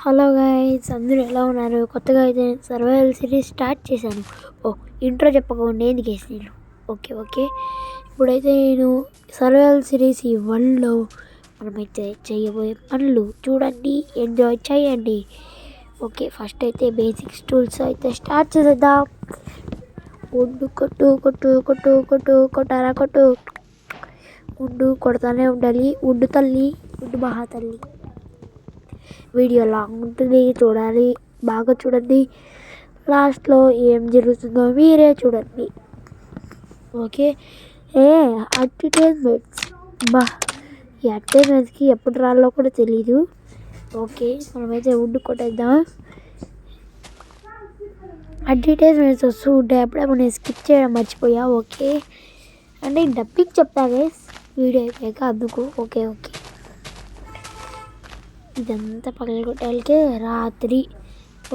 Hello guys, అందరూ ఎలా ఉన్నారు? కొత్తగా అయితే సర్వైవల్ సిరీస్ స్టార్ట్ చేశాను. ఇంట్రో చెప్పకుండా ఎందుకు వేసి నేను ఓకే ఇప్పుడైతే నేను సర్వైవల్ సిరీస్ ఈ వరల్డ్లో మనమైతే చేయబోయే పనులు చూడండి, ఎంజాయ్ చేయండి. ఓకే, ఫస్ట్ అయితే బేసిక్స్ టూల్స్ అయితే స్టార్ట్ చేసేద్దాం. ఉండు కొట్టు ఉండు కొడతానే ఉండాలి. ఉండు తల్లి, ఉండు మహా తల్లి. వీడియో లాంగ్ ఉంటుంది, చూడాలి, బాగా చూడండి. లాస్ట్లో ఏం జరుగుతుందో మీరే చూడండి. ఓకే, అడ్వర్టైజ్మెంట్స్ ఈ అడ్వర్టైజ్మెంట్స్కి ఎప్పుడు రాలో కూడా తెలీదు. ఓకే, మనమైతే ఉండి కొట్టేద్దాం. అడ్వర్టైజ్మెంట్స్ వస్తూ ఉంటాయి, అప్పుడప్పుడు నేను స్కిప్ చేయడం మర్చిపోయా. ఓకే, అంటే డబ్బింగ్ చెప్తా గైస్ వీడియో అయిపోయాక, అందుకు. ఓకే ఇదంతా పగలగొట్టాలకే రాత్రి.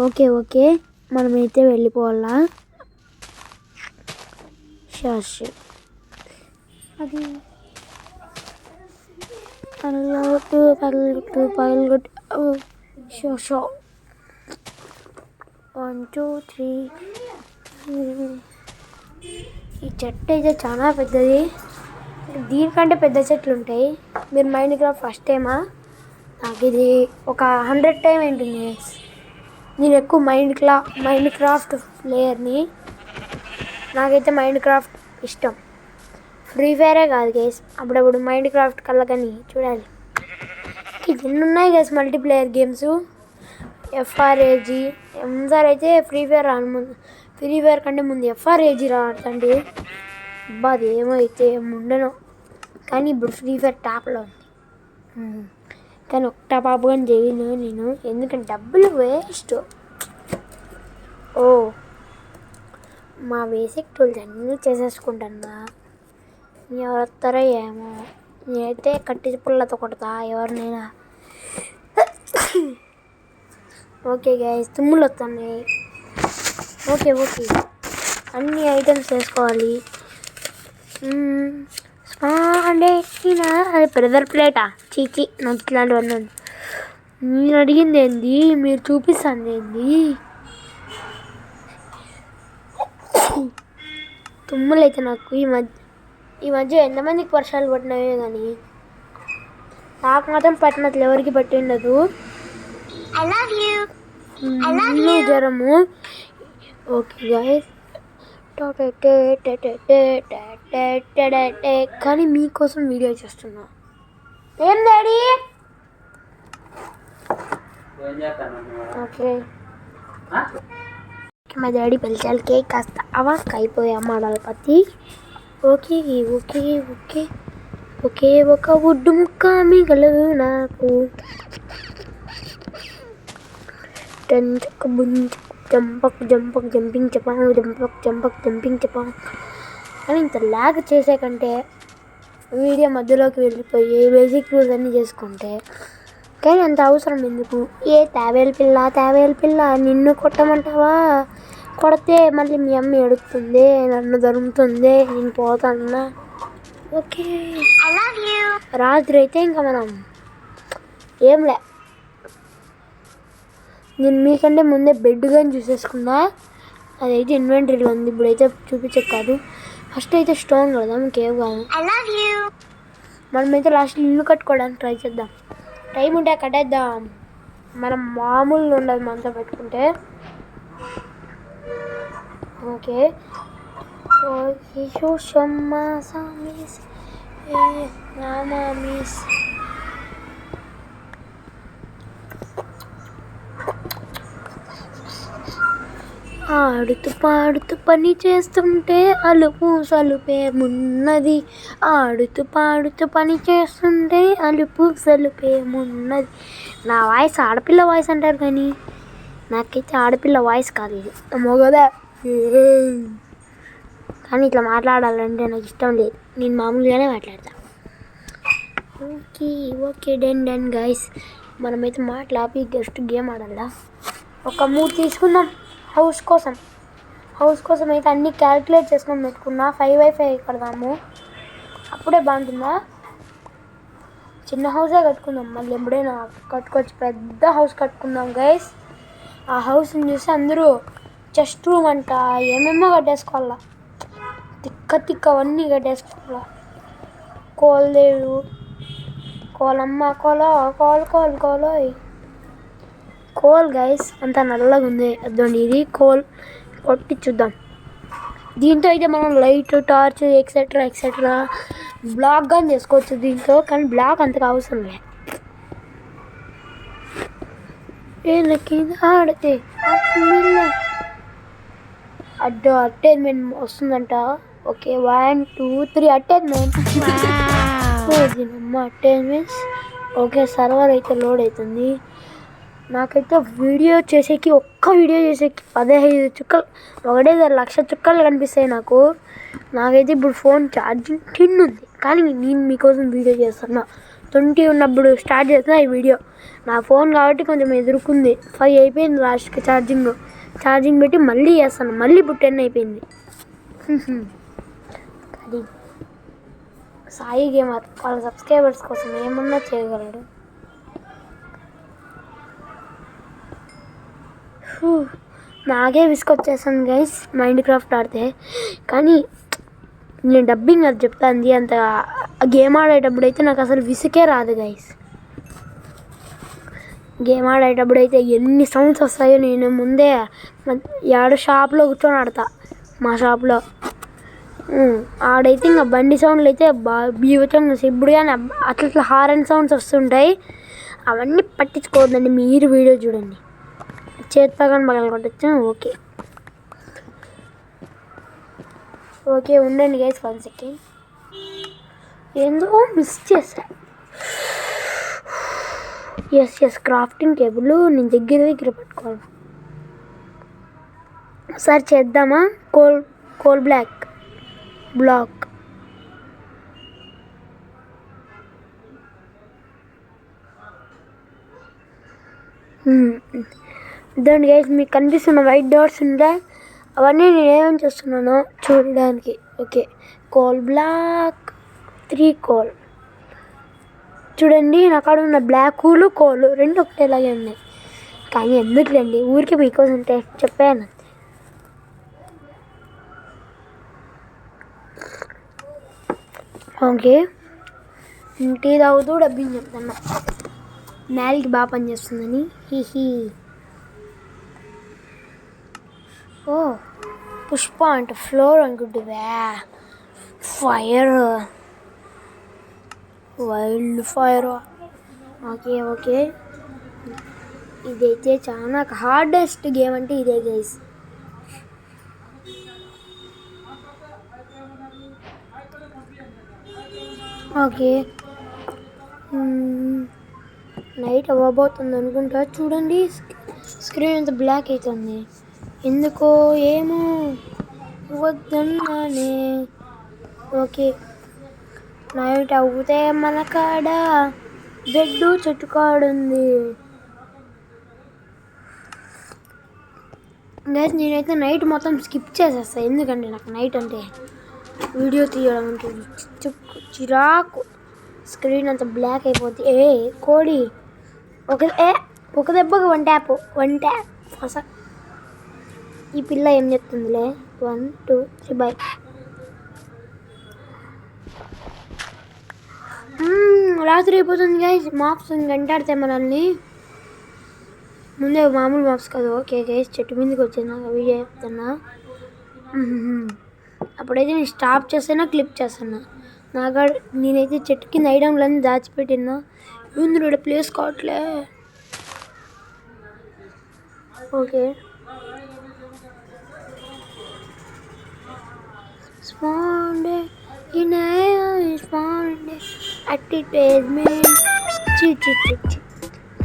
ఓకే మనమైతే వెళ్ళిపోవాలా. అది పగలగొట్టు. షో 1 2 3. ఈ చెట్టు అయితే చాలా పెద్దది, దీనికంటే పెద్ద చెట్లు ఉంటాయి. మీరు మైండ్ క్రాఫ్ట్ ఫస్ట్ టైమా? నాకు ఇది ఒక 100 టైం ఉంటుంది. నేను ఎక్కువ మైండ్ క్రాఫ్ట్ ప్లేయర్ని. నాకైతే మైండ్ క్రాఫ్ట్ ఇష్టం. ఫ్రీ ఫైరే కాదు గేస్, అప్పుడప్పుడు మైండ్ క్రాఫ్ట్ కళ్ళకని చూడాలి. ఎన్ని ఉన్నాయి గేస్ మల్టీప్లేయర్ గేమ్స్. FRAG ఎంసార్ అయితే ఫ్రీ ఫైర్ కంటే ముందు FRAG రాడుతండి. అది ఏమో అయితే ఉండను, కానీ ఇప్పుడు ఫ్రీ ఫైర్ టాప్లో ఉంది. కానీ ఒక్క పాప కానీ చేయను నేను, ఎందుకంటే డబ్బులు వేస్ట్. మా బేసిక్ టూల్స్ అన్నీ చేసేసుకుంటాను. ఎవరు వస్తారో ఏమో, నేనైతే కట్టి పుల్లతో కొడతా ఎవరినైనా. ఓకే గైస్, తుమ్ములు వస్తున్నాయి. ఓకే అన్ని ఐటమ్స్ వేసుకోవాలి. అది ప్రెజర్ ప్లేటా? చీచి, నాకు ఇట్లాంటివన్నీ. నేను అడిగింది ఏంది, మీరు చూపిస్తాను ఏంది? తుమ్ములు అయితే నాకు ఈ మధ్య ఎంతమందికి వర్షాలు పట్టినాయో కానీ నాకు మాత్రం పట్టినట్లు ఎవరికి పట్టి ఉండదు. జ్వరము. ఓకే గైస్, కానీ మీకోసం వీడియో చేస్తున్నా. ఏం డాడీ? ఓకే, మా డాడీ పిలిచాలకే కాస్త అవాక్ అయిపోయా మాడాలి పత్తి. ఓకే ఒక వుడ్డు ముక్క మిగలదు నాకు. జంపింగ్ చెప్పాం. కానీ ఇంత ల్యాగ్ చేసే కంటే వీడియో మధ్యలోకి వెళ్ళిపోయి బేసిక్ రూల్స్ అన్నీ చేసుకుంటే, కానీ అంత అవసరం ఎందుకు? తావేలు పిల్ల నిన్ను కొట్టమంటావా? కొడితే మళ్ళీ మీ అమ్మ ఎడుతుంది, నన్ను దొరుకుతుంది, నేను పోతాను. ఓకే, రాత్రి అయితే ఇంకా మనం ఏంలే, నేను మీకంటే ముందే బెడ్ కానీ చూసేసుకున్నా. అదైతే ఇన్వెంటరీలో ఉంది, ఇప్పుడైతే చూపించే కాదు. ఫస్ట్ అయితే స్టోన్ కడదాం, కేవ్ కాదు. మనమైతే లాస్ట్ ఇల్లు కట్టుకోవడానికి ట్రై చేద్దాం. టైం ఉంటే కట్టేద్దాం. మనం మామూలు ఉండదు మనతో పెట్టుకుంటే. ఓకే ఆడుతూ పాడుతూ పని చేస్తుంటే అలుపు సలుపేమున్నది. ఆడుతూ పాడుతూ పని చేస్తుంటే అలుపు సలుపేమున్నది. నా వాయిస్ ఆడపిల్ల వాయిస్ అంటారు, కానీ నాకైతే ఆడపిల్ల వాయిస్ కాదు, ఇది మగదా. కానీ ఇట్లా మాట్లాడాలంటే నాకు ఇష్టం లేదు, నేను మామూలుగానే మాట్లాడతా. ఓకే డన్ గైస్, మనమైతే మాట్లాపి జస్ట్ గేమ్ ఆడాలా. ఒక 3 తీసుకుందాం హౌస్ కోసం అయితే అన్నీ క్యాలిక్యులేట్ చేసుకొని పెట్టుకున్నా. 5x5 కడదాము, అప్పుడే బాగుంటుందా? చిన్న హౌసే కట్టుకుందాం, మళ్ళీ ఎప్పుడైనా కట్టుకోవచ్చు. పెద్ద హౌస్ కట్టుకుందాం గైస్. ఆ హౌస్ని చూసి అందరూ చెస్ట్ రూమ్ అంట ఏమేమో కట్టేసుకోవాలా, తిక్కవన్నీ కట్టేసుకోవాలా. కోల్దేవు కోలమ్మ కోల్ గైస్ అంత నల్లగా ఉంది. అదండి ఇది కోల్ కొట్టి చూద్దాం. దీంతో అయితే మనం లైట్, టార్చ్ ఎక్సెట్రా బ్లాక్ కానీ చేసుకోవచ్చు దీంతో. కానీ బ్లాక్ అంతగా అవసరం లేదు. ఆడితే అడ్డో అటైన్మెంట్ వస్తుందంట. Okay 1 2 3 attainment. అటైన్మెంట్స్. ఓకే సర్వర్ అయితే లోడ్ అవుతుంది. నాకైతే ఒక్క వీడియో చేసేకి 15 చుక్కలు, ఒకటేసారి 1,00,000 చుక్కలు కనిపిస్తాయి నాకైతే ఇప్పుడు ఫోన్ ఛార్జింగ్ 10 ఉంది. కానీ నేను మీకోసం వీడియో చేస్తున్నా. 20 ఉన్నప్పుడు స్టార్ట్ చేస్తున్నా ఈ వీడియో. నా ఫోన్ కాబట్టి కొంచెం ఎదురుకుంది. 5 అయిపోయింది లాస్ట్కి ఛార్జింగ్ పెట్టి మళ్ళీ చేస్తాను. మళ్ళీ ఇప్పుడు 10 అయిపోయింది. అది సాయి గేమర్ వాళ్ళ సబ్స్క్రైబర్స్ కోసం ఏమన్నా చేయగలడు. నాకే విసుకొచ్చేసాను గైస్ మైండ్ క్రాఫ్ట్ ఆడితే. కానీ నేను డబ్బింగ్ అది చెప్తాను, అంత గేమ్ ఆడేటప్పుడు అయితే నాకు అసలు విసుకే రాదు గైస్. గేమ్ ఆడేటప్పుడు అయితే ఎన్ని సౌండ్స్ వస్తాయో నేను ముందే షాప్లో కూర్చొని ఆడతా. మా షాప్లో ఆడైతే ఇంకా బండి సౌండ్లు అయితే బీవచంగా ఇప్పుడు కానీ అట్లా హారన్ సౌండ్స్ వస్తుంటాయి. అవన్నీ పట్టించుకోవద్దండి, మీరు వీడియో చూడండి. చేత్తో కానీ పగల కొట్టచ్చు. ఓకే ఉండండి గైస్ 1 సెకండ్. ఏందో మిస్ చేశా. ఎస్ క్రాఫ్టింగ్ టేబుల్ నేను దగ్గర పట్టుకోవాలి. ఒకసారి చేద్దామా? కోల్ బ్లాక్ దాని గైస్ మీకు కనిపిస్తున్న వైట్ డాట్స్ ఉంటాయి, అవన్నీ నేను ఏమేమి చేస్తున్నానో చూడడానికి. ఓకే కోల్ బ్లాక్ 3 కోల్ చూడండి. నా కాడ ఉన్న బ్లాక్ కోల్ రెండు ఒకటేలాగే ఉన్నాయి. కానీ ఎందుకులేండి, ఊరికి మీకోసం చెప్పాను. ఓకే టీ తాగుతూ డబ్బింగ్ చెప్తున్నా. మ్యాల్కి బాగా పనిచేస్తుందని. ఓ పుష్ప అంటే ఫ్లోర్ అనుకుంటువా? Wild fire. ఓకే ఇదైతే చాలా హార్డెస్ట్ గేమ్ అంటే ఇదే గైస్. ఓకే నైట్ అవ్వబోతుంది అనుకుంటా. చూడండి స్క్రీన్ అంతా బ్లాక్ అవుతుంది. ఎందుకో ఏమో వద్దన్నానే. ఓకే నైట్ అవుతే మన కాడ బెడ్డు చెట్టు కాడుంది గైస్. నేనైతే నైట్ మొత్తం స్కిప్ చేసేస్తాను, ఎందుకంటే నాకు నైట్ అంటే వీడియో తీయడం అంటే చిరాకు. స్క్రీన్ అంతా బ్లాక్ అయిపోద్ది. కోడి ఒక దెబ్బకి 1 ట్యాప్ అసలు. ఈ పిల్ల ఏం చెప్తుందిలే. 1 2 3 బై. రాత్రి అయిపోతుంది గైస్. మాప్స్ వెంటాడితే మనల్ని. ముందే మామూలు మాప్స్ కాదు. ఓకే గైస్ చెట్టు మీదకి వచ్చింది వీడియో చెప్తున్నా. అప్పుడైతే నేను స్టాప్ చేస్తానా క్లిప్ చేస్తానా. నేనైతే చెట్టు కింద ఐటమ్లన్నీ దాచిపెట్టినా. ఇందులో ప్లేస్ కావట్లే. ఓకే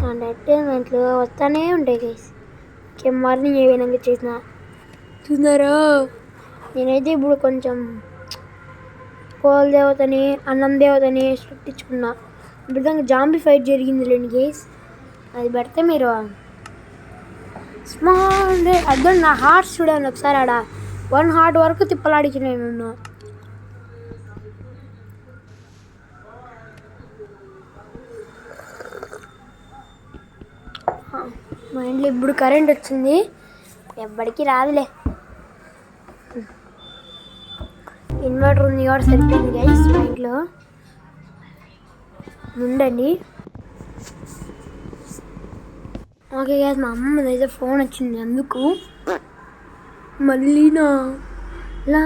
అడ్వర్టైజ్మెంట్లు వస్తూనే ఉంటాయి గైస్. మార్నింగ్ ఏమైనా చేసిన చూస్తున్నారా. నేనైతే ఇప్పుడు కొంచెం కోల్ దేవతని అన్నం దేవతని సృష్టించుకున్నా. ఇప్పుడు జాంబీ ఫైట్ జరిగింది లేండి గైస్. అది పెడితే మీరు స్మాల్ అర్థం. నా హార్ట్స్ చూడండి ఒకసారి. ఆడ 1 హార్ట్ వరకు తిప్పలాడించిన నేను. మా ఇంట్లో ఇప్పుడు కరెంట్ వచ్చింది, ఎవ్వడికి రాదులే. ఇన్వర్టర్ ఉంది కాబట్టి సరిపోయింది గైస్. మా ఇంట్లో ఉండండి. ఓకే గైస్, మా అమ్మది అయితే ఫోన్ వచ్చింది, అందుకు మళ్ళీనా లా.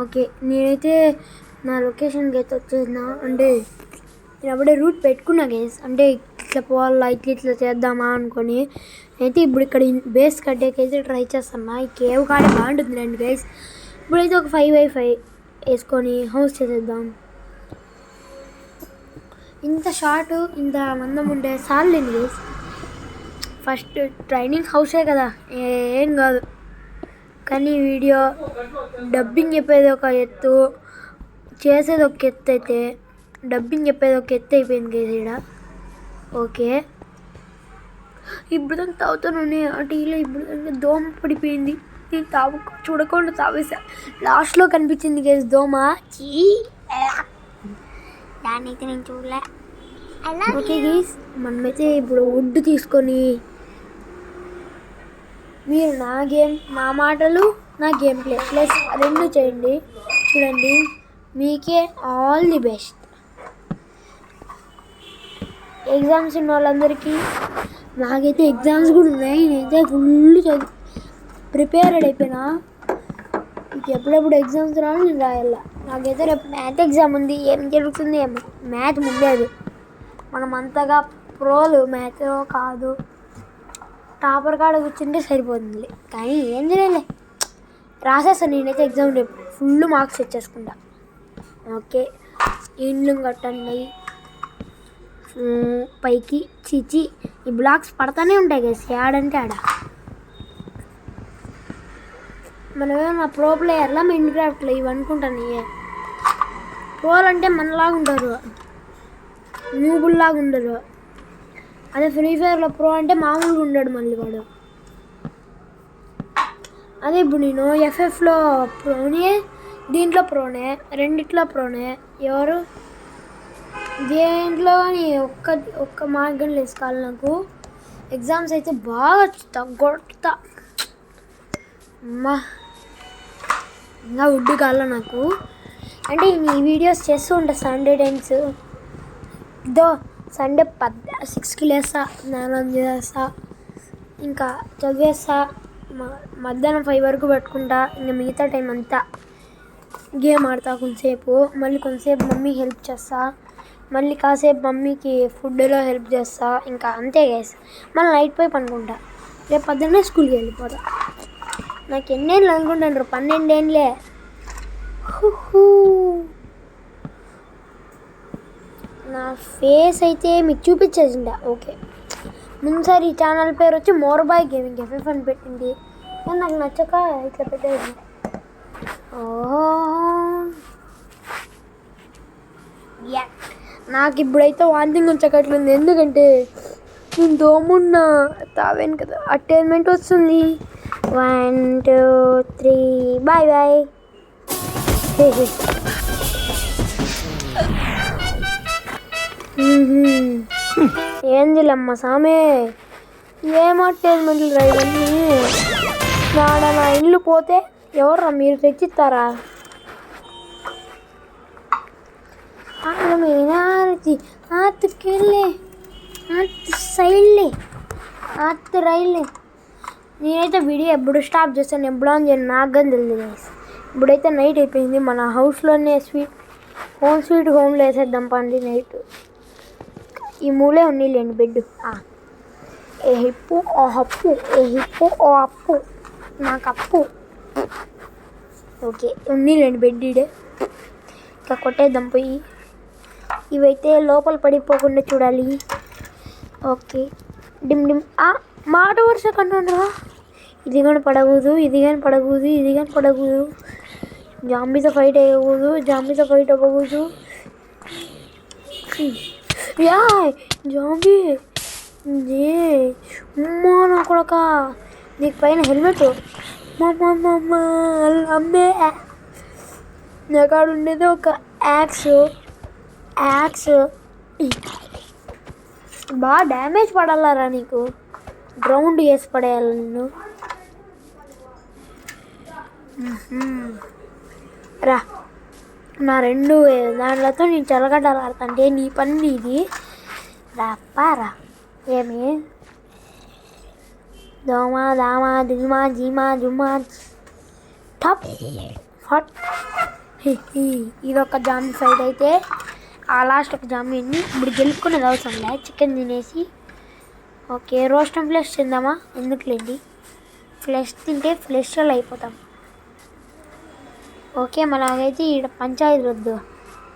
ఓకే, నేనైతే నా లొకేషన్కి అయితే వచ్చేసిన. అంటే నేను అప్పుడే రూట్ పెట్టుకున్నా గైస్, అంటే ఇట్లా పోవాలా ఇట్లా చేద్దామా అనుకొని. అయితే ఇప్పుడు ఇక్కడ బేస్ కట్టేకైతే ట్రై చేస్తున్నా. ఈ కేవ్ కాడే బాగుంటుంది రండి గైస్. ఇప్పుడైతే ఒక 5x5 వేసుకొని హౌస్ చేసేద్దాం. ఇంత షార్ట్ ఇంత మందం ఉంటే చాలండి గైస్. ఫస్ట్ ట్రైనింగ్ హౌసే కదా, ఏం కాదు. కానీ వీడియో డబ్బింగ్ చెప్పేది ఒక ఎత్తు, చేసేది ఒక ఎత్తు. అయితే డబ్బింగ్ చెప్పేది ఒక ఎత్తు అయిపోయింది కదా ఇక్కడ. ఓకే, ఇప్పుడు దాకా తాగుతాను అంటే ఇలా ఇప్పుడు దోమ పడిపోయింది. నేను చూడకుండా తాగేసా. లాస్ట్లో కనిపించింది గేస్ దోమ. దాన్నైతే నేను చూడలే. ఓకే గేస్, మనమైతే ఇప్పుడు వుడ్ తీసుకొని, మీరు నా మాటలు నా గేమ్ ప్లే ప్లస్ 2 చేయండి. చూడండి, మీకే ఆల్ ది బెస్ట్. ఎగ్జామ్స్ ఉన్న వాళ్ళందరికీ, నాకైతే ఎగ్జామ్స్ కూడా ఉన్నాయి. నేనైతే ఫుల్ ప్రిపేర్డ్ అయిపోయినా. ఎప్పుడెప్పుడు ఎగ్జామ్స్ రావాలి నేను రాయాల. నాకైతే రేపు మ్యాథ్ ఎగ్జామ్ ఉంది. ఏం జరుగుతుంది ఏమో, మ్యాథ్ ముందే అది. మనం అంతగా ప్రోలు మ్యాథ్ కాదు, టాపర్ కాడ కూర్చుంటే సరిపోతుంది. కానీ ఏం చేయలే, రాసేస్తాను నేనైతే ఎగ్జామ్ రేపు ఫుల్ మార్క్స్ వచ్చేసుకుంటా. ఓకే, ఇండ్లు కట్టండి పైకి. చిచి, ఈ బ్లాక్స్ పడతానే ఉంటాయి కదా యాడంటే ఆడ. మనమేమన్నా ప్రో ప్లేయర్లా మైండ్ క్రాఫ్ట్లో ఇవి అనుకుంటాను. ప్రోలు అంటే మనలాగా ఉంటారు, న్యూబుల్లాగా ఉండరు. అదే ఫ్రీ ఫైర్లో ప్రో అంటే మామూలుగా ఉండడు మళ్ళీ వాడు. అదే ఇప్పుడు నేను ఎఫ్ఎఫ్లో ప్రోనే, దీంట్లో ప్రోనే, రెండిట్లో ప్రోనే. ఎవరు దేంట్లో కానీ ఒక్క మార్గం వేసుకోవాలి. నాకు ఎగ్జామ్స్ అయితే బాగా కొడతా అమ్మా. ఇంకా వుడ్ కావాల నాకు. అంటే ఈ వీడియోస్ చేస్తూ ఉంటా సండే టైమ్స్. ఇదో సండే 6కి లేస్తా, స్నానం చేస్తా, ఇంకా చదివేస్తా. మధ్యాహ్నం 5 వరకు పెట్టుకుంటా. ఇంకా మిగతా టైం అంతా గేమ్ ఆడతా కొంతసేపు. మళ్ళీ కొంతసేపు మమ్మీకి హెల్ప్ చేస్తా. మళ్ళీ కాసేపు మమ్మీకి ఫుడ్లో హెల్ప్ చేస్తా. ఇంకా అంతే గైస్. మళ్ళీ నైట్ పోయి పనుకుంటా. రేపు పొద్దున్నే స్కూల్కి వెళ్ళిపోతా. నాకు ఎన్నేళ్ళు అనుకుంటాను, 12 ఏళ్ళే. నా ఫేస్ అయితే మీకు చూపించేసిందా. ఓకే, ముందుసారి ఈ ఛానల్ పేరు వచ్చి మోర్బాయ్ గేమింగ్ ఎఫ్ఎఫ్ అని పెట్టింది. నాకు నచ్చక ఇట్లా పెట్టేది. నాకు ఇప్పుడైతే వాంతింగ్ వచ్చేటట్లుంది. ఎందుకంటే నేను దోమున్నా తావాను కదా, అటైన్మెంట్ వస్తుంది. 1 2 3 బాయ్ బాయ్. ఏందిలమ్మ సామే, ఏం అటైన్మెంట్లు రైవన్నీ. నా ఇల్లు పోతే ఎవర్రా మీరు తెచ్చిస్తారా? ఆతుకెళ్ళే ఆత్ రైలే. నేనైతే వీడియో ఎప్పుడు స్టాప్ చేస్తాను, ఎప్పుడు అని చెప్పి నాకు కానీ తెలియదు. ఇప్పుడైతే నైట్ అయిపోయింది. మన హౌస్లోనే స్వీట్ హోమ్లో వేసేద్దాం పండి నైట్. ఈ మూలే ఉన్నీలేండి బెడ్. ఏ హిప్పు ఓ హప్పు, ఏ హిప్పు ఓ అప్పు నాకు అప్పు. ఓకే, ఉన్నీలేండి బెడ్ ఇడే. ఇంకా కొట్టేద్దాం పోయి. ఇవైతే లోపల పడిపోకుండా చూడాలి. ఓకే, డిమ్ డిమ్. మాట వరుస కన్నా ఇది కానీ పడకూడదు, ఇది కానీ పడకూడదు, ఇది కానీ పడకూడదు. జాంబీతో ఫైట్ అవ్వకూడదు, జాంబీతో ఫైట్ అవ్వకూడదు. జాంబీ అమ్మా నా కొడక. నీకు పైన హెల్మెట్ అమ్మే. నాకాడ ఉండేది ఒక యాక్స్. బాగా డ్యామేజ్ పడాలరా నీకు, గ్రౌండ్ వేసి పడేయాలి నిన్ను. రా నా 2 దాంట్లతో నేను చెలగడ్డలు ఆడుతుంటే నీ పని ఇది. రాప్పారా ఏమి దోమా దామా దిమా జీమా జుమా టప్ ఫట్. ఇదొక జాంబీ ఫైట్ అయితే ఆ లాస్ట్ ఒక జాంబీని ఇప్పుడు గెలుపుకునేది అవసరం లే, చికెన్ తినేసి. ఓకే రోస్ట్ అండ్ ఫ్లెష్ తిందామా, ఎందుకులేండి, ఫ్లెష్ తింటే ఫ్లెష్లు అయిపోతాం. ఓకే మనకైతే ఈడ పంచాయతీ వద్దు,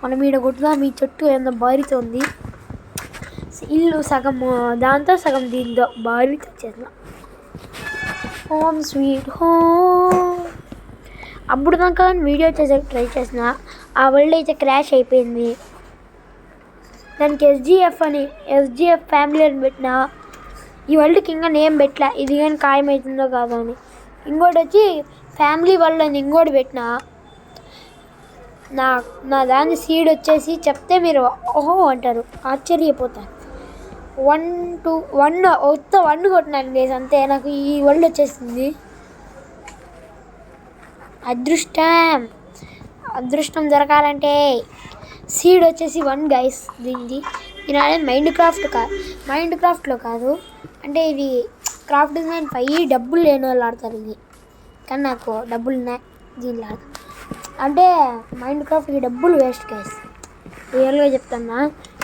మనం ఈడ కొట్టుదాం. మీ చుట్టూ ఏందో బారితోంది, ఇల్లు సగం దాంతో సగం దీంతో బారితో వచ్చేద్దాం. Home sweet home. అప్పుడు దాకా వీడియో చేసేకి ట్రై చేసిన, ఆ వరల్డ్ అయితే క్రాష్ అయిపోయింది. దానికి ఎస్జిఎఫ్ ఫ్యామిలీ అని పెట్టిన, ఈ వరల్డ్కి ఇంకా నేమ్ పెట్టలే, ఇది కానీ ఖాయమవుతుందో కాదో అని. ఇంకోటి వచ్చి ఫ్యామిలీ వరల్డ్ అని ఇంకోటి పెట్టిన. నా దాని సీడ్ వచ్చేసి చెప్తే మీరు ఓహో అంటారు, ఆశ్చర్యపోతారు. 1 కొట్టినాను గైస్ అంతే, నాకు ఈ వరల్డ్ వచ్చేసింది. అదృష్టం దొరకాలంటే సీడ్ వచ్చేసి 1 గైస్. దీనిది నేను అనేది మైండ్ క్రాఫ్ట్లో కాదు, అంటే ఇది క్రాఫ్ట్ డిజైన్ 5 డబ్బులు లేని వాళ్ళు ఆడతారు ఇది, కానీ నాకు డబ్బులు ఉన్నాయి దీనిలో ఆడతాను. అంటే మైండ్ క్రాఫ్ట్కి డబ్బులు వేస్ట్ గైస్, రియల్గా చెప్తున్నా.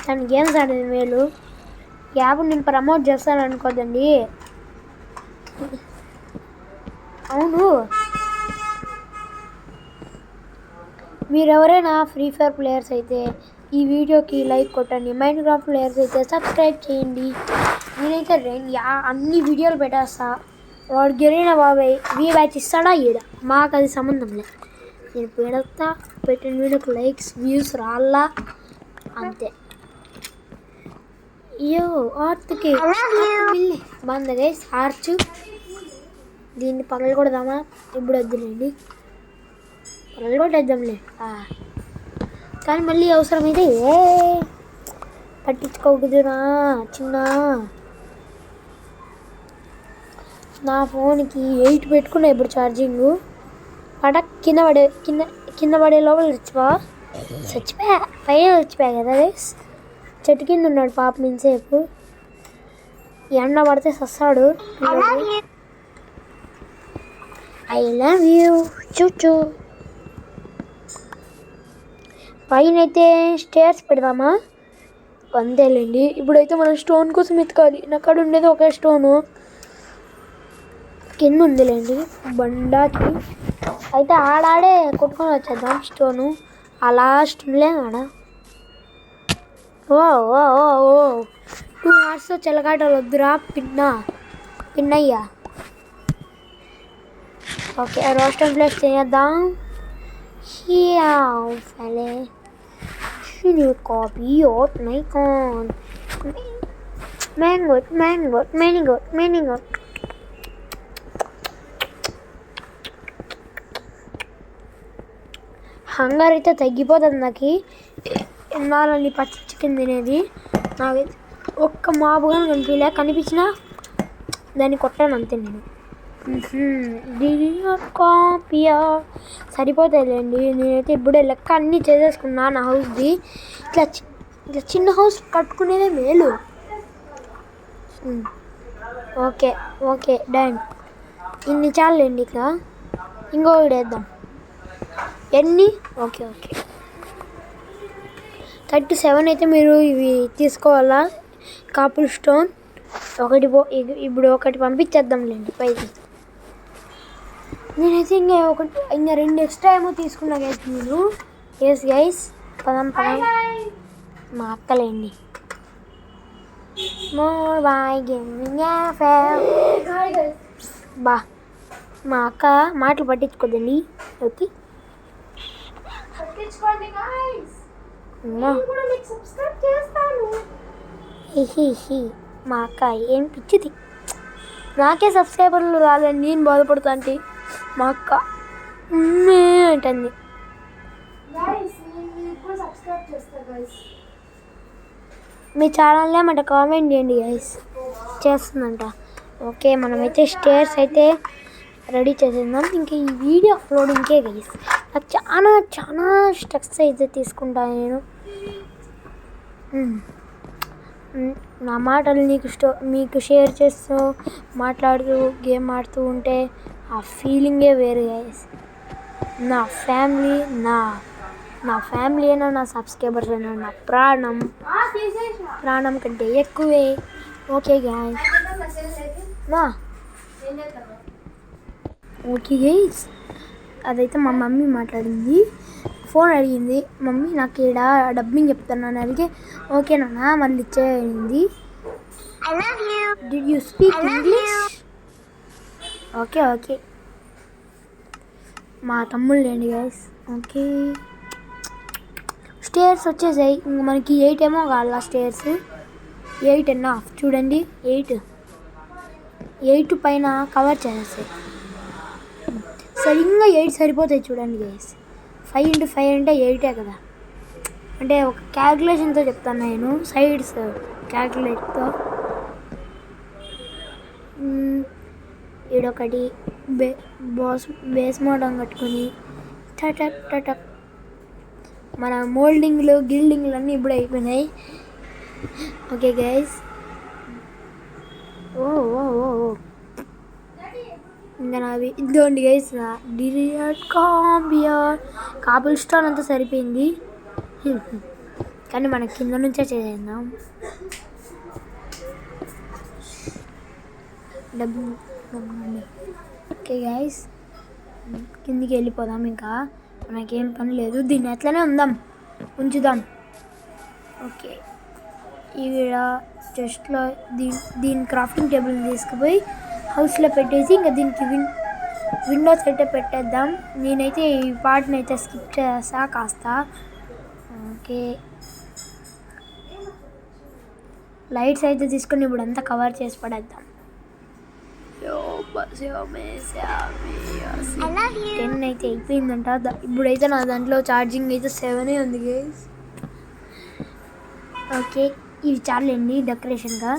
దాని గేమ్స్ ఆడేది మేలు. యాప్ నేను ప్రమోట్ చేస్తాను అనుకోదండి. అవును, మీరెవరైనా ఫ్రీ ఫైర్ ప్లేయర్స్ అయితే ఈ వీడియోకి లైక్ కొట్టండి, మైండ్ క్రాఫ్ట్ ప్లేయర్స్ అయితే సబ్స్క్రైబ్ చేయండి. నేనైతే అన్ని వీడియోలు పెట్టేస్తా. వాడు గెలిన బాబాయ్ బ్యాచ్ ఇస్తాడా ఈడ, మాకు అది సంబంధం లేదు. నేను పెడతా, పెట్టిన వీడియోకి లైక్స్ వ్యూస్ రాల్లా అంతే. అయ్యో ఆర్త్కి బాగుంది గైస్ ఆర్చు. దీన్ని పగలు కొడదామా, ఇప్పుడు వద్దులేండి, పగలు కొట్టేద్దాంలే. కానీ మళ్ళీ అవసరమైతే పట్టించుకోకూడదురా చిన్న. నా ఫోన్కి 8 పెట్టుకున్నా ఇప్పుడు ఛార్జింగు. కింద పడే లోపల చచ్చిపోయా పైన చచ్చిపోయా కదా గైస్. చెట్టు కింద ఉన్నాడు పాపం ఇంతసేపు, ఎండ పడితే సస్తాడు. ఐ లవ్ యూ చూచూ. పైన అయితే స్టేర్స్ పెడదామా, అంతేలేండి. ఇప్పుడైతే మనం స్టోన్ కోసం ఎత్తుకోవాలి. నాకాడ ఉండేది ఒక స్టోను, కింద ఉందిలేండి బండాకి. అయితే ఆడాడే కొట్టుకొని వచ్చేద్దాం స్టోను. ఆ లాస్ట్ ఆడ 2 hours చెలగాటలు వద్దురా పిన్నయ్యా. ఓకే రోస్ట్ అండ్ ఫ్లెష్ చేద్దాం. Copy vote నైకాన్ mango. హంగర్ అయితే తగ్గిపోతుంది నాకు, ఎన్నాళ్ళని పచ్చి చికెన్ తినేది. నాకు ఒక్క మాబుగా కనిపించినా దాన్ని కొట్టాను అంతే నేను. కాపియా సరిపోతాయిలేండి. నేనైతే ఇప్పుడే లెక్క అన్నీ చేసేసుకున్నా నా హౌస్ది. ఇట్లా చిన్న హౌస్ కట్టుకునేదే మేలు. Okay done. ఇన్ని చాలండి, ఇట్లా ఇంకొకటి వేద్దాం. ఎన్ని ఓకే 37 అయితే మీరు ఇవి తీసుకోవాలా కాపుల్ స్టోన్. ఇప్పుడు ఒకటి పంపించేద్దాంలేండి పైకి. నేనైతే ఇంకా 2 ఎక్స్ట్రా ఏమో తీసుకున్నా గైస్ నేను. ఎస్ గైస్ పదం మా అక్కలేండి. మా అక్క మాటలు పట్టించుకోదండి. ఓకే మా అక్క ఏం పిచ్చిది, నాకే సబ్స్క్రైబర్లు రాలని నేను బాధపడుతా అంటే మా అక్క అంటుంది. మీ ఛానల్లో ఏమంట కామెంట్ చేయండి గైస్. చేస్తుందంట. ఓకే, మనమైతే స్టేర్స్ అయితే రెడీ చేసేద్దాం. ఇంకా ఈ వీడియో అప్లోడింగ్కే గైస్ నాకు చాలా చాలా స్టెప్స్ అయితే తీసుకుంటాను నేను. నా మాటలు మీకు షేర్ చేస్తూ మాట్లాడుతూ గేమ్ ఆడుతూ ఉంటే ఆ ఫీలింగే వేరు గైస్. నా ఫ్యామిలీ అయినా నా సబ్స్క్రైబర్స్ అయినా నా ప్రాణం కంటే ఎక్కువే. ఓకే గైస్, ఓకే గైస్, అదైతే మా మమ్మీ మాట్లాడింది. ఫోన్ అడిగింది, మమ్మీ నాకు ఈడ డబ్బింగ్ చెప్తాను అడిగి ఓకే నాన్న మళ్ళీ ఇచ్చేయండి. Did you speak English? Okay okay, మా తమ్ముళ్ళు లేండి గైస్. ఓకే, స్టేర్స్ వచ్చేసాయి. ఇంక మనకి 8 ఏమో కావాలా స్టేర్స్. 8.5 చూడండి, 8 పైన కవర్ చేసేస్తాయి. సరిగ్గా 8 సరిపోతాయి చూడండి గైస్. 5 into 5 అంటే 8 కదా. అంటే ఒక క్యాల్కులేషన్తో చెప్తాను నేను, సైడ్స్ క్యాల్కులేట్తో. ఈడొకటి బేస్ మోడం కట్టుకొని టటక్ మన మోల్డింగ్లు గిల్డింగ్లు అన్నీ ఇప్పుడు అయిపోయినాయి. ఓకే గైస్, ఓ ఇంకా నావి ఇదిగోండి గైస్. కాబుల్ స్టోన్ అంతా సరిపోయింది, కానీ మన కింద నుంచే చేద్దాం. డబ్బు ఓకే గైస్, కిందికి వెళ్ళిపోదాం. ఇంకా మనకేం పని లేదు, దీన్ని ఎట్లనే ఉంచుదాం. ఓకే, ఈవిడ జస్ట్లో దీని క్రాఫ్టింగ్ టేబుల్ని తీసుకుపోయి హౌస్లో పెట్టేసి ఇంకా దీనికి విండోస్ అయితే పెట్టేద్దాం. నేనైతే ఈ పార్ట్ని అయితే స్కిప్ చేస్తా కాస్త. ఓకే, లైట్స్ అయితే తీసుకొని ఇప్పుడు అంతా కవర్ చేసి పడేద్దాం. 10 అయితే అయిపోయిందంట. ఇప్పుడైతే నా దాంట్లో ఛార్జింగ్ అయితే 7 ఉంది గైస్. ఓకే, ఇవి చాలండి డెకరేషన్గా.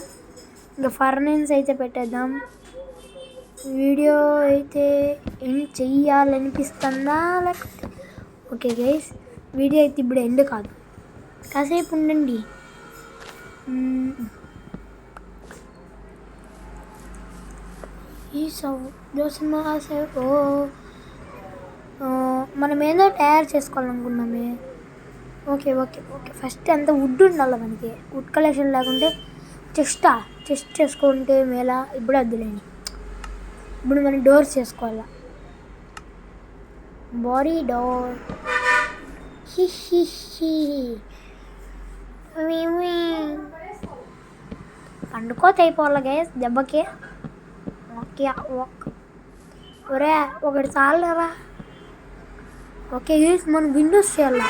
ఇంకా ఫర్నెన్స్ అయితే పెట్టేద్దాం. వీడియో అయితే ఏం చెయ్యాలనిపిస్తుందా లేకపోతే ఓకే గైస్, వీడియో అయితే ఇప్పుడు ఎండ్ కాదు, కాసేపు ఉండండి. ఈ మనం ఏదో తయారు చేసుకోవాలనుకున్నామే. ఓకే ఓకే ఓకే, ఫస్ట్ అంతా వుడ్ ఉండాలి మనకి. వుడ్ కలెక్షన్ లేకుంటే చెస్ట్ చేసుకుంటే మేలా. ఇప్పుడు వద్దులేండి, ఇప్పుడు మనం డోర్స్ చేసుకోవాలా. బాడీ డోర్ పండుకోత అయిపోవాలి గైస్ దెబ్బకి. ఓకే ఒరే ఒకటి చాలేరా. ఓకే గైస్, మనం విండోస్ చేయాలా.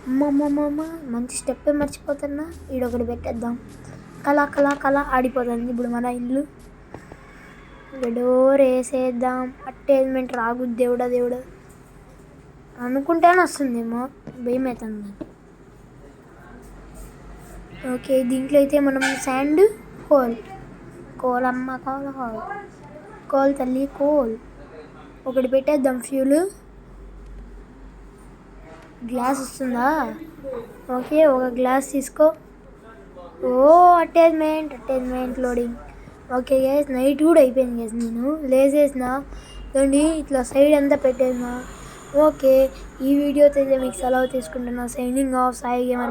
అమ్మమ్మమ్మ మంచి స్టెప్పే మర్చిపోతున్నా. ఈడొకటి పెట్టేద్దాం. కళ ఆడిపోతుంది ఇప్పుడు మన ఇల్లు. డోర్ వేసేద్దాం. అటైన్మెంట్ రాగు దేవుడా అనుకుంటేనే వస్తుందేమో, భయం అవుతుంది. ఓకే, దీంట్లో అయితే మనం శాండ్ కోల్ అమ్మ కోల్ తల్లి కోల్ ఒకటి పెట్టేద్దాం. ఫ్యూల్ గ్లాస్ వస్తుందా? ఓకే, ఒక గ్లాస్ తీసుకో. ఓ attainment loading. Okay guys, night కూడా అయిపోయింది గైస్. నేను లేసేసిన దాన్ని ఇట్లా సైడ్ అంతా పెట్టేసిన. ఓకే, ఈ వీడియోతో అయితే మీకు సెలవు తీసుకుంటున్నా. Signing off Sai gamer.